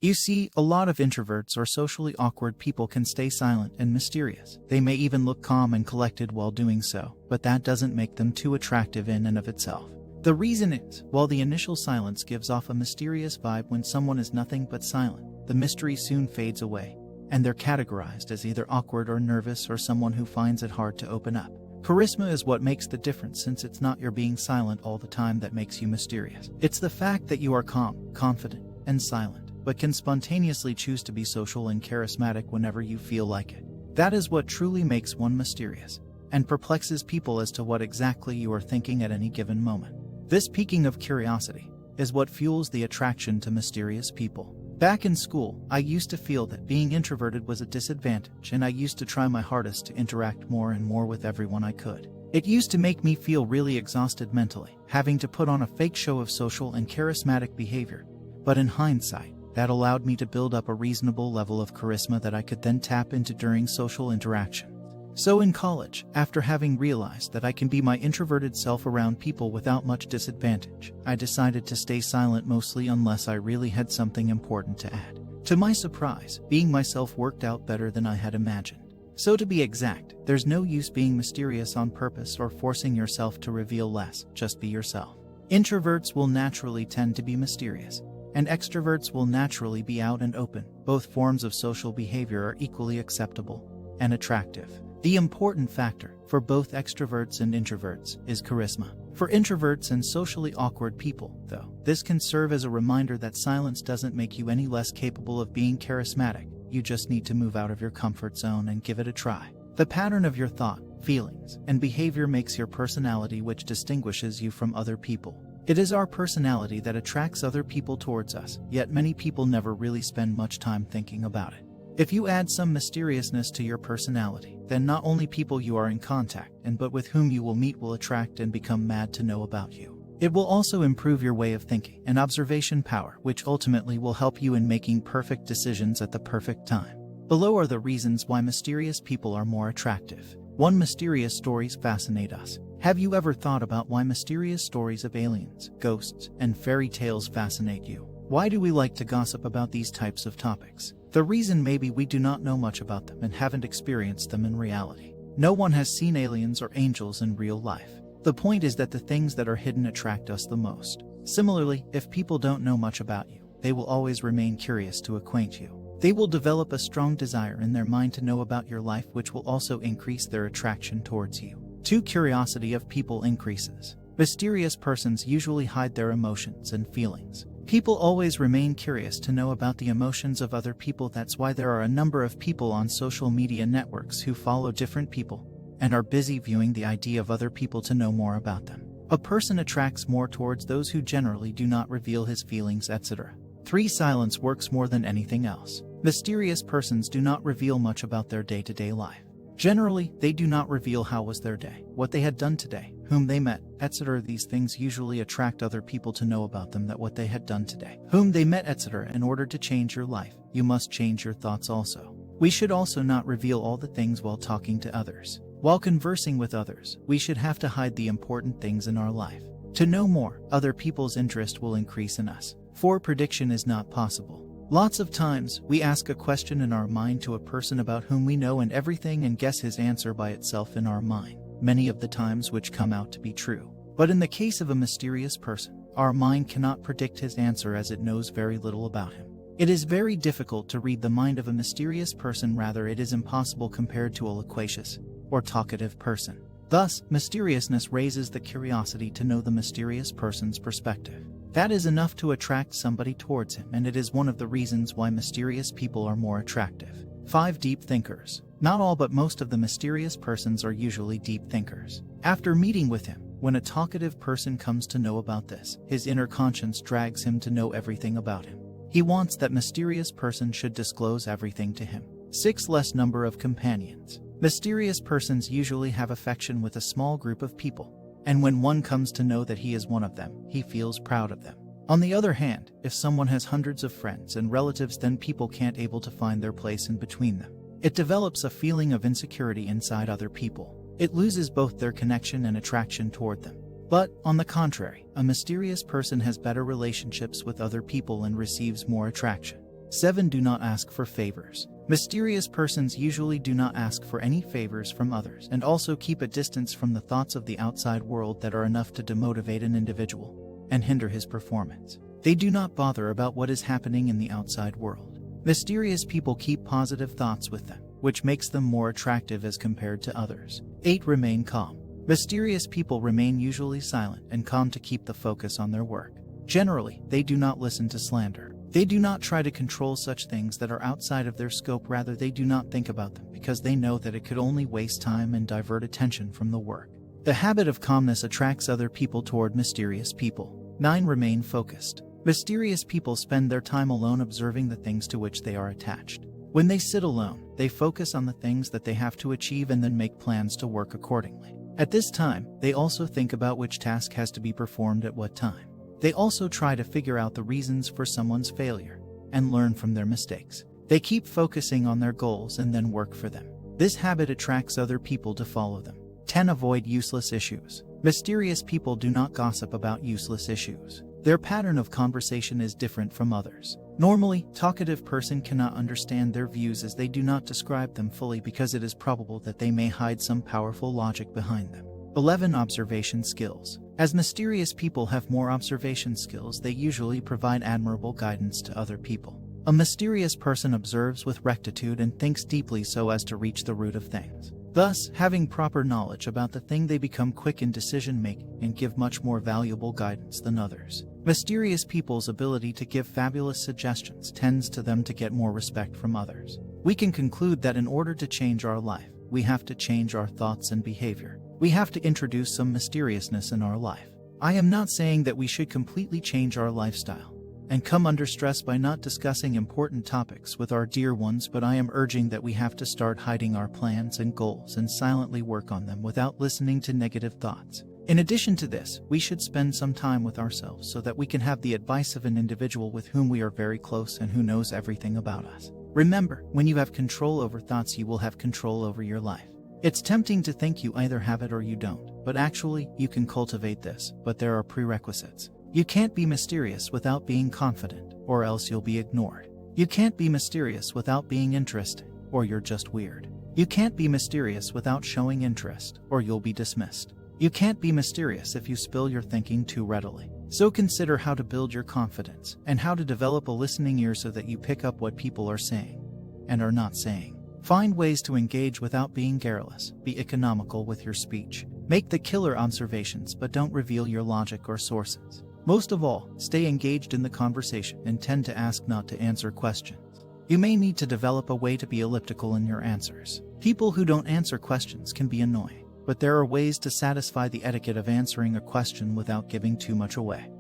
You see, a lot of introverts or socially awkward people can stay silent and mysterious. They may even look calm and collected while doing so, but that doesn't make them too attractive in and of itself. The reason is, while the initial silence gives off a mysterious vibe when someone is nothing but silent, the mystery soon fades away, and they're categorized as either awkward or nervous or someone who finds it hard to open up. Charisma is what makes the difference, since it's not your being silent all the time that makes you mysterious. It's the fact that you are calm, confident, and silent, but can spontaneously choose to be social and charismatic whenever you feel like it. That is what truly makes one mysterious, and perplexes people as to what exactly you are thinking at any given moment. This piquing of curiosity is what fuels the attraction to mysterious people. Back in school, I used to feel that being introverted was a disadvantage, and I used to try my hardest to interact more and more with everyone I could. It used to make me feel really exhausted mentally, having to put on a fake show of social and charismatic behavior. But in hindsight, that allowed me to build up a reasonable level of charisma that I could then tap into during social interaction. So in college, after having realized that I can be my introverted self around people without much disadvantage, I decided to stay silent mostly unless I really had something important to add. To my surprise, being myself worked out better than I had imagined. So to be exact, there's no use being mysterious on purpose or forcing yourself to reveal less, just be yourself. Introverts will naturally tend to be mysterious, and extroverts will naturally be out and open. Both forms of social behavior are equally acceptable and attractive. The important factor for both extroverts and introverts is charisma. For introverts and socially awkward people, though, this can serve as a reminder that silence doesn't make you any less capable of being charismatic. You just need to move out of your comfort zone and give it a try. The pattern of your thought, feelings, and behavior makes your personality, which distinguishes you from other people. It is our personality that attracts other people towards us, yet many people never really spend much time thinking about it. If you add some mysteriousness to your personality, then not only people you are in contact but with whom you will meet will attract and become mad to know about you. It will also improve your way of thinking and observation power, which ultimately will help you in making perfect decisions at the perfect time. Below are the reasons why mysterious people are more attractive. 1. Mysterious stories fascinate us. Have you ever thought about why mysterious stories of aliens, ghosts, and fairy tales fascinate you? Why do we like to gossip about these types of topics? The reason may be we do not know much about them and haven't experienced them in reality. No one has seen aliens or angels in real life. The point is that the things that are hidden attract us the most. Similarly, if people don't know much about you, they will always remain curious to acquaint you. They will develop a strong desire in their mind to know about your life, which will also increase their attraction towards you. 2. Curiosity of people increases. Mysterious persons usually hide their emotions and feelings. People always remain curious to know about the emotions of other people. That's why there are a number of people on social media networks who follow different people and are busy viewing the idea of other people to know more about them. A person attracts more towards those who generally do not reveal his feelings, etc. 3. Silence works more than anything else. Mysterious persons do not reveal much about their day-to-day life. Generally, they do not reveal how was their day, what they had done today, whom they met, etc. These things usually attract other people to know about them, that what they had done today, whom they met, etc. In order to change your life, you must change your thoughts also. We should also not reveal all the things while talking to others. While conversing with others, we should have to hide the important things in our life. To know more, other people's interest will increase in us. 4. Prediction is not possible. Lots of times, we ask a question in our mind to a person about whom we know and everything and guess his answer by itself in our mind, many of the times which come out to be true. But in the case of a mysterious person, our mind cannot predict his answer as it knows very little about him. It is very difficult to read the mind of a mysterious person, rather it is impossible compared to a loquacious or talkative person. Thus, mysteriousness raises the curiosity to know the mysterious person's perspective. That is enough to attract somebody towards him, and it is one of the reasons why mysterious people are more attractive. 5. Deep thinkers. Not all but most of the mysterious persons are usually deep thinkers. After meeting with him, when a talkative person comes to know about this, his inner conscience drags him to know everything about him. He wants that mysterious person should disclose everything to him. 6. Less number of companions. Mysterious persons usually have affection with a small group of people, and when one comes to know that he is one of them, he feels proud of them. On the other hand, if someone has hundreds of friends and relatives, then people can't able to find their place in between them. It develops a feeling of insecurity inside other people. It loses both their connection and attraction toward them. But, on the contrary, a mysterious person has better relationships with other people and receives more attraction. 7. Do not ask for favors. Mysterious persons usually do not ask for any favors from others and also keep a distance from the thoughts of the outside world that are enough to demotivate an individual and hinder his performance. They do not bother about what is happening in the outside world. Mysterious people keep positive thoughts with them, which makes them more attractive as compared to others. 8. Remain calm. Mysterious people remain usually silent and calm to keep the focus on their work. Generally, they do not listen to slander. They do not try to control such things that are outside of their scope, rather they do not think about them because they know that it could only waste time and divert attention from the work. The habit of calmness attracts other people toward mysterious people. 9. Remain focused. Mysterious people spend their time alone observing the things to which they are attached. When they sit alone, they focus on the things that they have to achieve and then make plans to work accordingly. At this time, they also think about which task has to be performed at what time. They also try to figure out the reasons for someone's failure and learn from their mistakes. They keep focusing on their goals and then work for them. This habit attracts other people to follow them. 10. Avoid useless issues. Mysterious people do not gossip about useless issues. Their pattern of conversation is different from others. Normally, talkative person cannot understand their views as they do not describe them fully because it is probable that they may hide some powerful logic behind them. 11. Observation skills. As mysterious people have more observation skills, they usually provide admirable guidance to other people. A mysterious person observes with rectitude and thinks deeply so as to reach the root of things. Thus, having proper knowledge about the thing, they become quick in decision-making and give much more valuable guidance than others. Mysterious people's ability to give fabulous suggestions tends to them to get more respect from others. We can conclude that in order to change our life, we have to change our thoughts and behavior. We have to introduce some mysteriousness in our life. I am not saying that we should completely change our lifestyle and come under stress by not discussing important topics with our dear ones, but I am urging that we have to start hiding our plans and goals and silently work on them without listening to negative thoughts. In addition to this, we should spend some time with ourselves so that we can have the advice of an individual with whom we are very close and who knows everything about us. Remember, when you have control over thoughts, you will have control over your life. It's tempting to think you either have it or you don't, but actually, you can cultivate this, but there are prerequisites. You can't be mysterious without being confident, or else you'll be ignored. You can't be mysterious without being interesting, or you're just weird. You can't be mysterious without showing interest, or you'll be dismissed. You can't be mysterious if you spill your thinking too readily. So consider how to build your confidence, and how to develop a listening ear so that you pick up what people are saying, and are not saying. Find ways to engage without being garrulous. Be economical with your speech. Make the killer observations, but don't reveal your logic or sources. Most of all, stay engaged in the conversation and tend to ask, not to answer questions. You may need to develop a way to be elliptical in your answers. People who don't answer questions can be annoying, but there are ways to satisfy the etiquette of answering a question without giving too much away.